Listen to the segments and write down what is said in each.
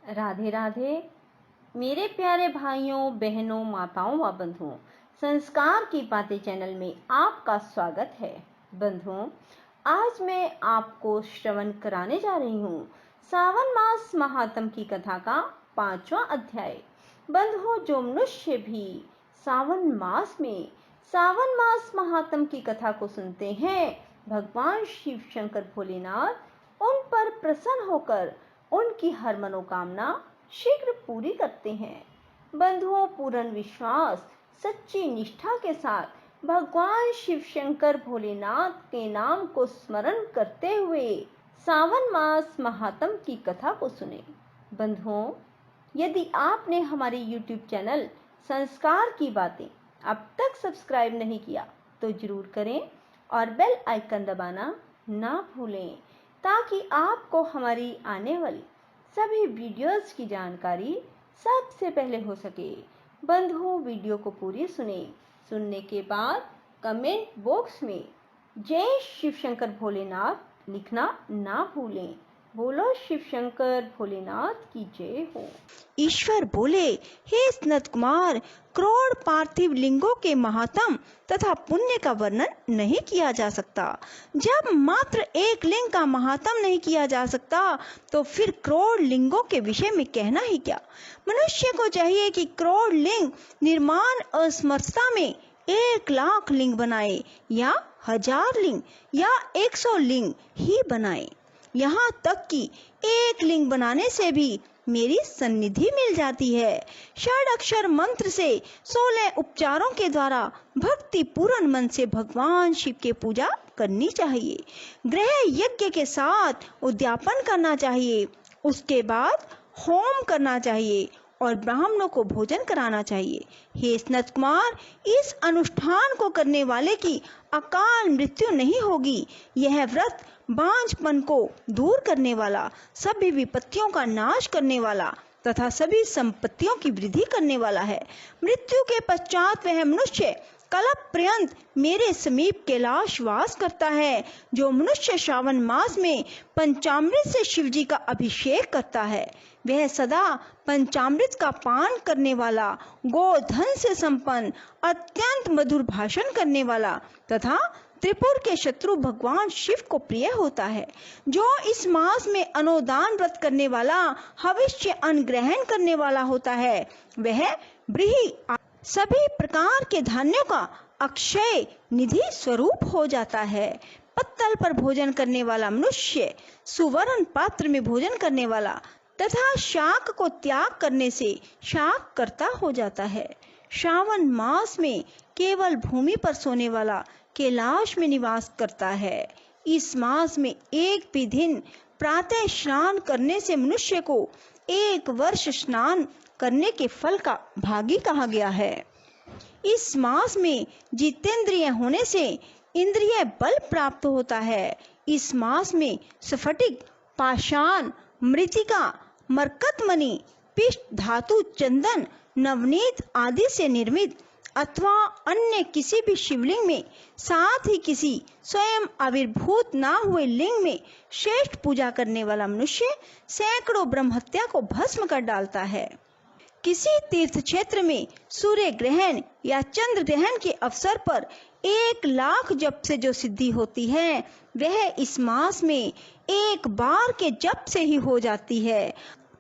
राधे राधे मेरे प्यारे भाइयों बहनों माताओं व बंधुओं, संस्कार की बातें चैनल में आपका स्वागत है। बंधुओं, आज मैं आपको श्रवण कराने जा रही हूँ सावन मास महात्म की कथा का 5वां अध्याय। बंधुओं, जो मनुष्य भी सावन मास महात्म की कथा को सुनते हैं, भगवान शिव शंकर भोलेनाथ उन पर प्रसन्न होकर उनकी हर मनोकामना शीघ्र पूरी करते हैं। बंधुओं, पूर्ण विश्वास, सच्ची निष्ठा के साथ भगवान शिव शंकर भोलेनाथ के नाम को स्मरण करते हुए सावन मास महात्म की कथा को सुने। बंधुओं, यदि आपने हमारे YouTube चैनल संस्कार की बातें अब तक सब्सक्राइब नहीं किया तो जरूर करें और बेल आइकन दबाना ना भूलें, ताकि आपको हमारी आने वाली सभी वीडियोस की जानकारी सबसे पहले हो सके। बंधुओं, वीडियो को पूरी सुनने के बाद कमेंट बॉक्स में जय शिव शंकर भोलेनाथ लिखना ना भूलें। बोलो शिव शंकर भोलेनाथ की जय हो। ईश्वर बोले, हे स्नत कुमार, करोड़ पार्थिव लिंगों के महात्म तथा पुण्य का वर्णन नहीं किया जा सकता। जब मात्र एक लिंग का महात्म नहीं किया जा सकता तो फिर करोड़ लिंगों के विषय में कहना ही क्या। मनुष्य को चाहिए कि करोड़ लिंग निर्माण असमर्थता में 1,00,000 लिंग बनाए या 1000 लिंग या 100 लिंग ही बनाए। यहाँ तक कि एक लिंग बनाने से भी मेरी सन्निधि मिल जाती है। षडाक्षर मंत्र से 16 उपचारों के द्वारा भक्ति पूर्ण मन से भगवान शिव के पूजा करनी चाहिए। गृह यज्ञ के साथ उद्यापन करना चाहिए। उसके बाद होम करना चाहिए और ब्राह्मणों को भोजन कराना चाहिए। हे स्नत कुमार, इस अनुष्ठान को करने वाले की अकाल मृत्यु नहीं होगी। यह व्रत बांझपन को दूर करने वाला, सभी विपत्तियों का नाश करने वाला तथा सभी संपत्तियों की वृद्धि करने वाला है। मृत्यु के पश्चात वह मनुष्य कल्प पर्यंत मेरे समीप कैलाश वास करता है। जो मनुष्य श्रावण मास में पंचामृत से शिव जी का अभिषेक करता है, वह सदा पंचामृत का पान करने वाला, गोधन से संपन्न, अत्यंत मधुर भाषण करने वाला तथा त्रिपुर के शत्रु भगवान शिव को प्रिय होता है। जो इस मास में अनुदान व्रत करने वाला, हविष्य अन्न ग्रहण करने वाला होता है, वह ब्रीहि सभी प्रकार के धान्यों का अक्षय निधि स्वरूप हो जाता है। पत्तल पर भोजन करने वाला मनुष्य सुवर्ण पात्र में भोजन करने वाला तथा शाक को त्याग करने से शाक कर्ता हो जाता है। श्रावण मास में केवल भूमि पर सोने वाला कैलाश में निवास करता है। इस मास में एक भी दिन प्रातः स्नान करने से मनुष्य को 1 वर्ष स्नान करने के फल का भागी कहा गया है। इस मास में जितेंद्रिय होने से इंद्रिय बल प्राप्त होता है। इस मास में स्फटिक, पाषाण, मृतिका, मरकतमणि, पिष्ट धातु, चंदन, नवनीत आदि से निर्मित अथवा अन्य किसी भी शिवलिंग में, साथ ही किसी स्वयं आविर्भूत ना हुए लिंग में श्रेष्ठ पूजा करने वाला मनुष्य सैकड़ों ब्रह्महत्या को भस्म कर डालता है। किसी तीर्थ क्षेत्र में सूर्य ग्रहण या चंद्र ग्रहण के अवसर पर 1,00,000 जप से जो सिद्धि होती है, वह इस मास में 1 बार के जप से ही हो जाती है।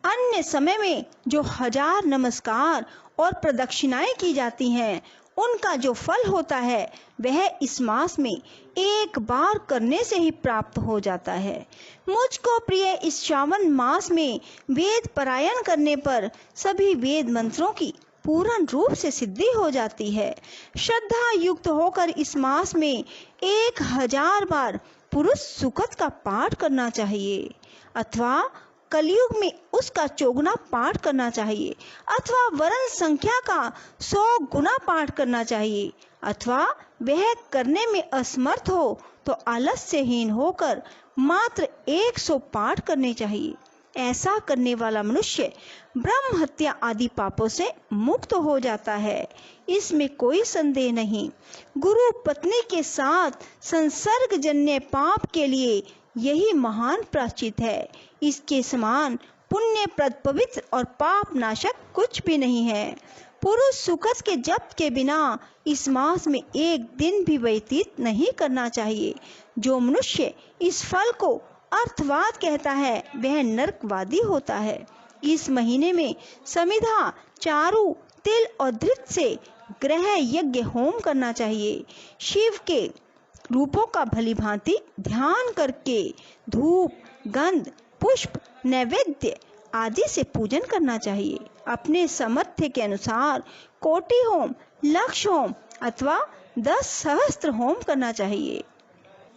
अन्य समय में जो 1000 नमस्कार और प्रदक्षिणाएं की जाती हैं, उनका जो फल होता है वह इस मास में 1 बार करने से ही प्राप्त हो जाता है। मुझको प्रिय इस श्रावण मास में वेद पारायण करने पर सभी वेद मंत्रों की पूर्ण रूप से सिद्धि हो जाती है। श्रद्धा युक्त होकर इस मास में 1000 बार पुरुष सुक्त का पाठ करना चाहिए अथवा कलयुग में उसका 4 पाठ करना चाहिए अथवा वर्ण संख्या का 100 गुना पाठ करना चाहिए अथवा वह करने में असमर्थ हो तो आलस्यहीन होकर मात्र 100 पाठ करने चाहिए। ऐसा करने वाला मनुष्य ब्रह्म हत्या आदि पापों से मुक्त हो जाता है। इसमें कोई संदेह नहीं। गुरु पत्नी के साथ संसर्गजन्य पाप के लिए यही महान प्रायश्चित है। इसके समान पुण्यप्रद, पवित्र और पाप नाशक कुछ भी नहीं है। पुरुष सुकस के जप के बिना इस मास में एक दिन भी व्यतीत नहीं करना चाहिए। जो मनुष्य इस फल को अर्थवाद कहता है वह नरकवादी होता है। इस महीने में समिधा, चारु, तिल और धृत से ग्रह यज्ञ होम करना चाहिए। शिव के रूपों का भली भांति ध्यान करके धूप, गंध, पुष्प, नैवेद्य आदि से पूजन करना चाहिए। अपने सामर्थ्य के अनुसार कोटि होम, लक्ष होम अथवा 10 सहस्त्र होम करना चाहिए।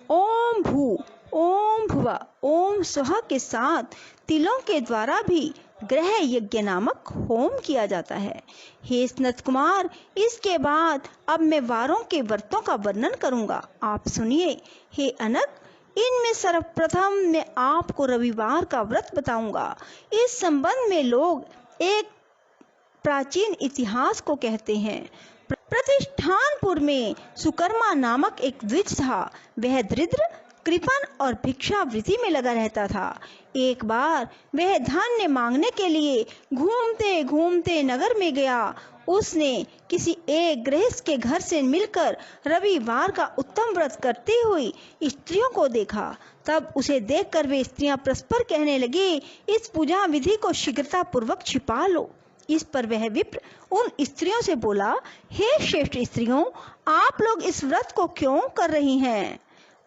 ओम भू, ओम भुवा, ओम स्वः के साथ तिलों के द्वारा भी ग्रह यज्ञ नामक होम किया जाता है। हे सनत कुमार, इसके बाद अब मैं वारों के व्रतों का वर्णन करूंगा, आप सुनिए। हे अनक, इनमें सर्वप्रथम मैं आपको रविवार का व्रत बताऊंगा। इस संबंध में लोग एक प्राचीन इतिहास को कहते हैं। प्रतिष्ठानपुर में सुकर्मा नामक एक द्विज था। वह दरिद्र, कृपण और भिक्षावृत्ति में लगा रहता था। एक बार वह धान्य मांगने के लिए घूमते घूमते नगर में गया। उसने किसी एक गृहस्थ के घर से मिलकर रविवार का उत्तम व्रत करती हुई स्त्रियों को देखा। तब उसे देखकर वे स्त्रियां परस्पर कहने लगी, इस पूजा विधि को शीघ्रता पूर्वक छिपा लो। इस पर वह विप्र उन स्त्रियों से बोला, हे श्रेष्ठ स्त्रियों, आप लोग इस व्रत को क्यों कर रही हैं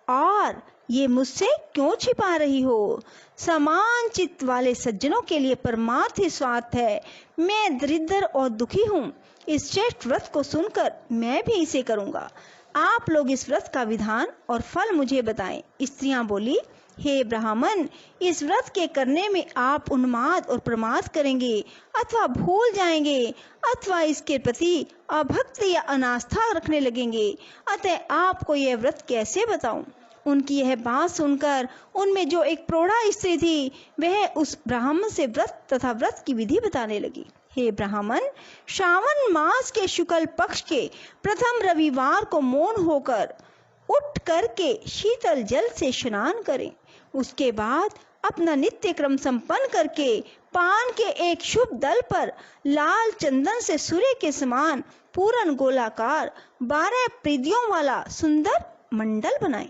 और ये मुझसे क्यों छिपा रही हो? समान चित्त वाले सज्जनों के लिए परमार्थ ही स्वार्थ है। मैं दरिद्र और दुखी हूँ। इस श्रेष्ठ व्रत को सुनकर मैं भी इसे करूँगा। आप लोग इस व्रत का विधान और फल मुझे बताएं। स्त्रियां बोली, हे ब्राह्मण, इस व्रत के करने में आप उन्माद और प्रमाद करेंगे अथवा भूल जाएंगे अथवा इसके प्रति अभक्ति या अनास्था रखने लगेंगे। अतः आपको यह व्रत कैसे बताऊं? उनकी यह बात सुनकर उनमें जो एक प्रौढ़ा स्त्री थी वह उस ब्राह्मण से व्रत तथा व्रत की विधि बताने लगी। हे ब्राह्मण, श्रावण मास के शुक्ल पक्ष के प्रथम रविवार को मौन होकर उठ करके शीतल जल से स्नान करें। उसके बाद अपना नित्य क्रम संपन्न करके पान के एक शुभ दल पर लाल चंदन से सूर्य के समान पूर्ण गोलाकार 12 प्रीतियों वाला सुंदर मंडल बनाएं।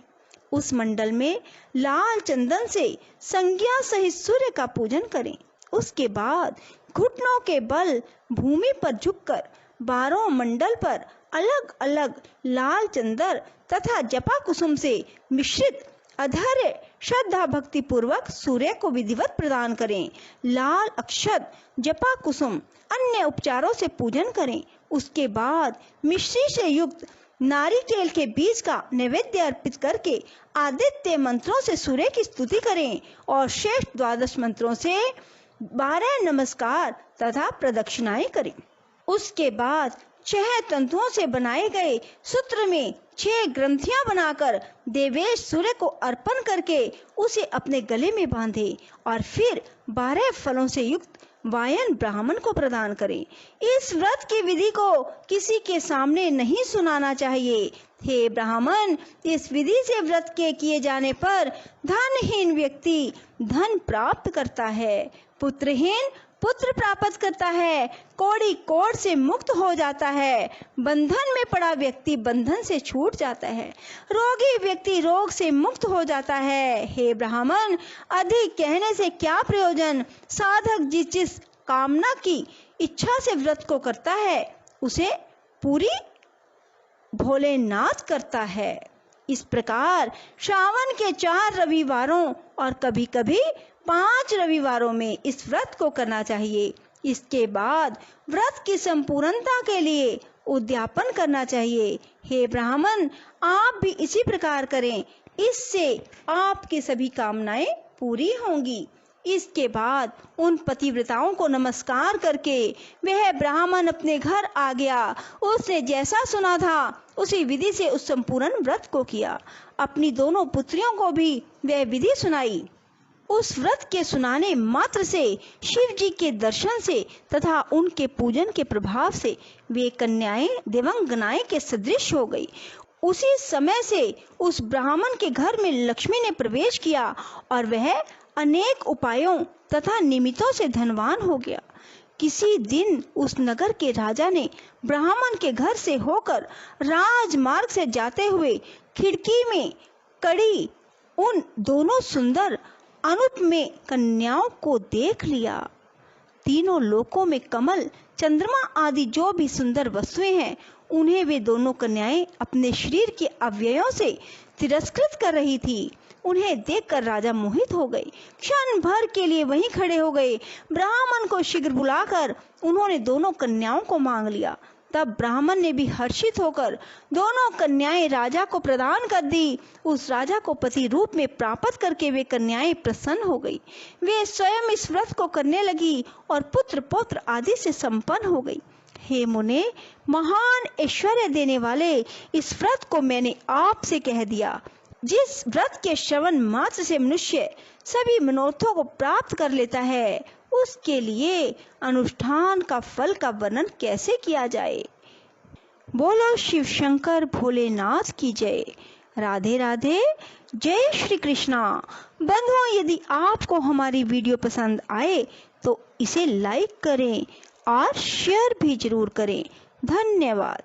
उस मंडल में लाल चंदन से संज्ञा सहित सूर्य का पूजन करें। उसके बाद घुटनों के बल भूमि पर झुककर 12 मंडल पर अलग अलग लाल चंदन तथा जपा कुसुम से मिश्रित अधर्य श्रद्धा भक्ति पूर्वक सूर्य को विधिवत प्रदान करें। लाल अक्षत, जपा कुसुम, अन्य उपचारों से पूजन करें। उसके बाद मिश्री से युक्त नारिकेल के बीज का नैवेद्य अर्पित करके आदित्य मंत्रों से सूर्य की स्तुति करें और श्रेष्ठ 12 मंत्रों से 12 नमस्कार तथा प्रदक्षिणाएं करें। उसके बाद 6 तंतुओं से बनाए गए सूत्र में 6 ग्रंथियां बनाकर देवेश सूर्य को अर्पण करके उसे अपने गले में बांधे और फिर 12 फलों से युक्त वायन ब्राह्मण को प्रदान करें। इस व्रत की विधि को किसी के सामने नहीं सुनाना चाहिए। हे ब्राह्मण, इस विधि से व्रत के किए जाने पर धनहीन व्यक्ति धन प्राप्त करता है, पुत्रहीन पुत्र प्राप्त करता है, कोड़ी कोड़ से मुक्त हो जाता है, बंधन में पड़ा व्यक्ति बंधन से छूट जाता है, रोगी व्यक्ति रोग से मुक्त हो जाता है। हे ब्राह्मण, अधिक कहने से क्या प्रयोजन? साधक जिस कामना की इच्छा से व्रत को करता है उसे पूरी भोलेनाथ करता है। इस प्रकार श्रावण के 4 रविवारों और कभी कभी 5 रविवारों में इस व्रत को करना चाहिए। इसके बाद व्रत की संपूर्णता के लिए उद्यापन करना चाहिए। हे ब्राह्मण, आप भी इसी प्रकार करें, इससे आपकी सभी कामनाएं पूरी होंगी। इसके बाद उन पतिव्रताओं को नमस्कार करके वह ब्राह्मण अपने घर आ गया। उसने जैसा सुना था उसी विधि से उस संपूर्ण व्रत को किया। अपनी दोनों पुत्रियों को भी वह विधि सुनाई। उस व्रत के सुनाने मात्र से शिव जी के दर्शन से तथा उनके पूजन के प्रभाव से वे कन्याएं देवांगनाएं के सदृश हो गई। उसी समय से उस ब्राह्मण के घर में लक्ष्मी ने प्रवेश किया और वह अनेक उपायों तथा निमित्तों से धनवान हो गया। किसी दिन उस नगर के राजा ने ब्राह्मण के घर से होकर राजमार्ग से जाते हुए खिड़की में कड़ी उन दोनों सुंदर अनुपम कन्याओं को देख लिया। तीनों लोकों में कमल, चंद्रमा आदि जो भी सुंदर वस्तुएं हैं, उन्हें वे दोनों कन्याएं अपने शरीर के अवयवों से तिरस्कृत कर रही थी। उन्हें देखकर राजा मोहित हो गए, क्षण भर के लिए वहीं खड़े हो गए। ब्राह्मण को शीघ्र बुलाकर उन्होंने दोनों कन्याओं को मांग लिया। तब ब्राह्मण ने भी हर्षित होकर दोनों कन्याएं राजा को प्रदान कर दी। उस राजा को पति रूप में प्राप्त करके वे कन्याएं प्रसन्न हो गई। वे स्वयं इस व्रत को करने लगी और पुत्र पौत्र आदि से संपन्न हो गई। हे मुने, महान ऐश्वर्य देने वाले इस व्रत को मैंने आपसे कह दिया। जिस व्रत के श्रवण मात्र से मनुष्य सभी मनोरथों को प्राप्त कर लेता है, उसके लिए अनुष्ठान का फल का वर्णन कैसे किया जाए। बोलो शिव शंकर भोलेनाथ की जय। राधे राधे, जय श्री कृष्णा। बंधुओं, यदि आपको हमारी वीडियो पसंद आए तो इसे लाइक करें और शेयर भी जरूर करें। धन्यवाद।